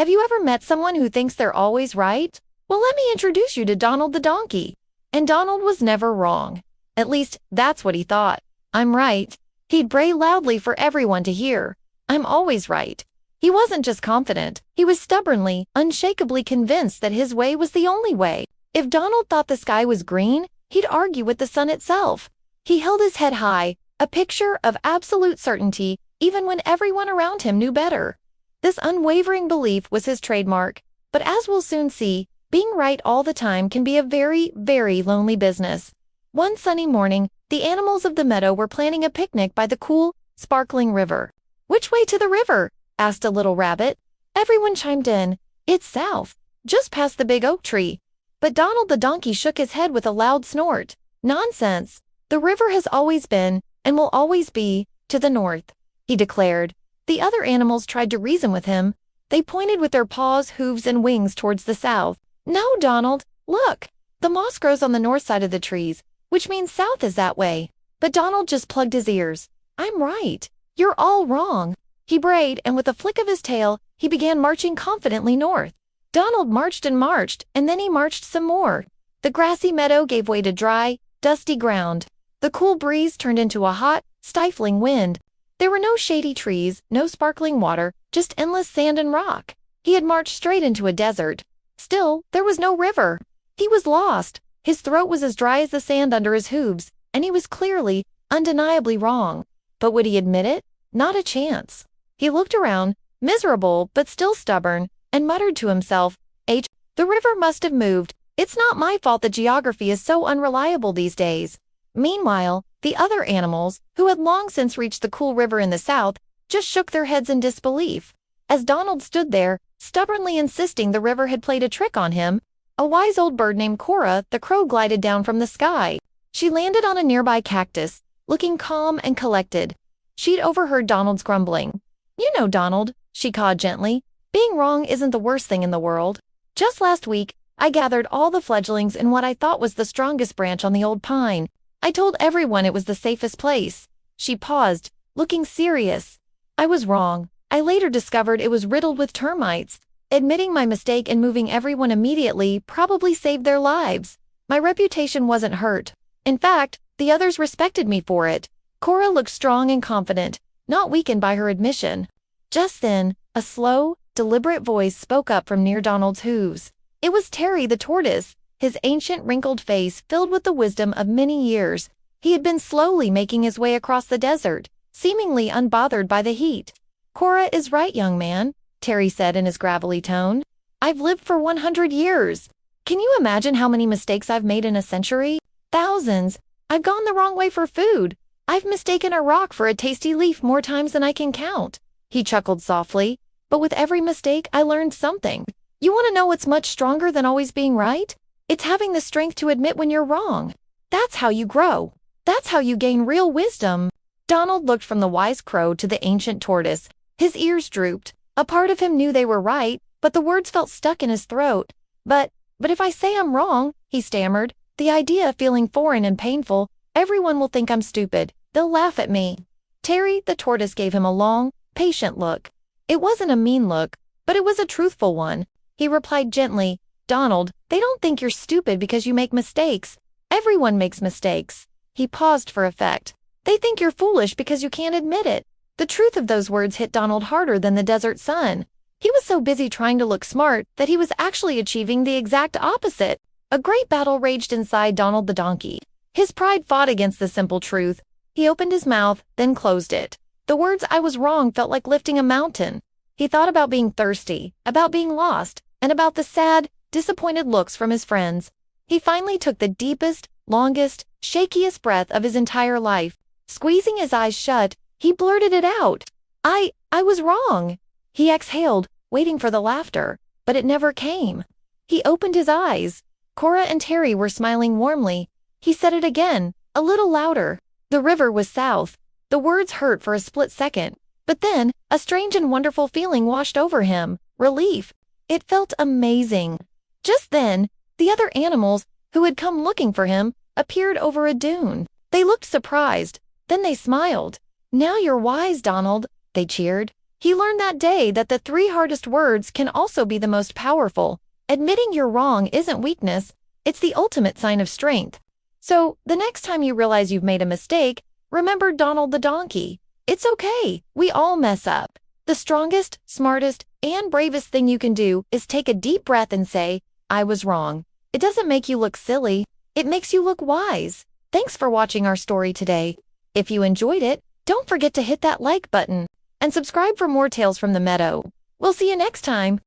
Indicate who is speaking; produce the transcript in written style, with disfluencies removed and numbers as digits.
Speaker 1: Have you ever met someone who thinks they're always right? Well, let me introduce you to Donald the donkey. And Donald was never wrong. At least, that's what he thought. I'm right. He'd bray loudly for everyone to hear. I'm always right. He wasn't just confident. He was stubbornly, unshakably convinced that his way was the only way. If Donald thought the sky was green, he'd argue with the sun itself. He held his head high, a picture of absolute certainty, even when everyone around him knew better. This unwavering belief was his trademark, but as we'll soon see, being right all the time can be a very, very lonely business. One sunny morning, the animals of the meadow were planning a picnic by the cool, sparkling river. "Which way to the river?" asked a little rabbit. Everyone chimed in. "It's south, just past the big oak tree." But Donald the donkey shook his head with a loud snort. "Nonsense! The river has always been, and will always be, to the north," he declared. The other animals tried to reason with him. They pointed with their paws, hooves, and wings towards the south. "No, Donald, look! The moss grows on the north side of the trees, which means south is that way." But Donald just plugged his ears. "I'm right. You're all wrong." He brayed, and with a flick of his tail, he began marching confidently north. Donald marched, and then he marched some more. The grassy meadow gave way to dry, dusty ground. The cool breeze turned into a hot, stifling wind. There were no shady trees, no sparkling water, just endless sand and rock. He had marched straight into a desert. Still, there was no river. He was lost. His throat was as dry as the sand under his hooves, and he was clearly, undeniably wrong. But would he admit it? Not a chance. He looked around, miserable but still stubborn, and muttered to himself, The river must have moved. It's not my fault that geography is so unreliable these days." Meanwhile, the other animals, who had long since reached the cool river in the south, just shook their heads in disbelief. As Donald stood there, stubbornly insisting the river had played a trick on him, a wise old bird named Cora the crow glided down from the sky. She landed on a nearby cactus, looking calm and collected. She'd overheard Donald's grumbling. "You know, Donald," she cawed gently, "being wrong isn't the worst thing in the world. Just last week, I gathered all the fledglings in what I thought was the strongest branch on the old pine. I told everyone it was the safest place." She paused, looking serious. "I was wrong. I later discovered it was riddled with termites. Admitting my mistake and moving everyone immediately probably saved their lives. My reputation wasn't hurt. In fact, the others respected me for it." Cora looked strong and confident, not weakened by her admission. Just then, a slow, deliberate voice spoke up from near Donald's hooves. It was Terry the tortoise, his ancient wrinkled face filled with the wisdom of many years. He had been slowly making his way across the desert, seemingly unbothered by the heat. "Cora is right, young man," Terry said in his gravelly tone. "I've lived for 100 years. Can you imagine how many mistakes I've made in a century? Thousands. I've gone the wrong way for food. I've mistaken a rock for a tasty leaf more times than I can count." He chuckled softly. "But with every mistake, I learned something. You want to know what's much stronger than always being right? It's having the strength to admit when you're wrong. That's how you grow. That's how you gain real wisdom." Donald looked from the wise crow to the ancient tortoise. His ears drooped. A part of him knew they were right, but the words felt stuck in his throat. But if I say I'm wrong," he stammered, "the idea feeling foreign and painful, everyone will think I'm stupid. They'll laugh at me." Terry the tortoise gave him a long, patient look. It wasn't a mean look, but it was a truthful one. He replied gently, "Donald, they don't think you're stupid because you make mistakes. Everyone makes mistakes." He paused for effect. "They think you're foolish because you can't admit it." The truth of those words hit Donald harder than the desert sun. He was so busy trying to look smart that he was actually achieving the exact opposite. A great battle raged inside Donald the donkey. His pride fought against the simple truth. He opened his mouth, then closed it. The words "I was wrong" felt like lifting a mountain. He thought about being thirsty, about being lost, and about the sad, disappointed looks from his friends. He finally took the deepest, longest, shakiest breath of his entire life. Squeezing his eyes shut, he blurted it out. I was wrong." He exhaled, waiting for the laughter, but it never came. He opened his eyes. Cora and Terry were smiling warmly. He said it again, a little louder. The river was south. The words hurt for a split second, but then a strange and wonderful feeling washed over him. Relief. It felt amazing. Just then, the other animals, who had come looking for him, appeared over a dune. They looked surprised. Then they smiled. "Now you're wise, Donald," they cheered. He learned that day that the 3 hardest words can also be the most powerful. Admitting you're wrong isn't weakness, it's the ultimate sign of strength. So, the next time you realize you've made a mistake, remember Donald the donkey. It's okay, we all mess up. The strongest, smartest, and bravest thing you can do is take a deep breath and say, I was wrong. It doesn't make you look silly, it makes you look wise. Thanks for watching our story today. If you enjoyed it, don't forget to hit that like button and subscribe for more tales from the meadow. We'll see you next time.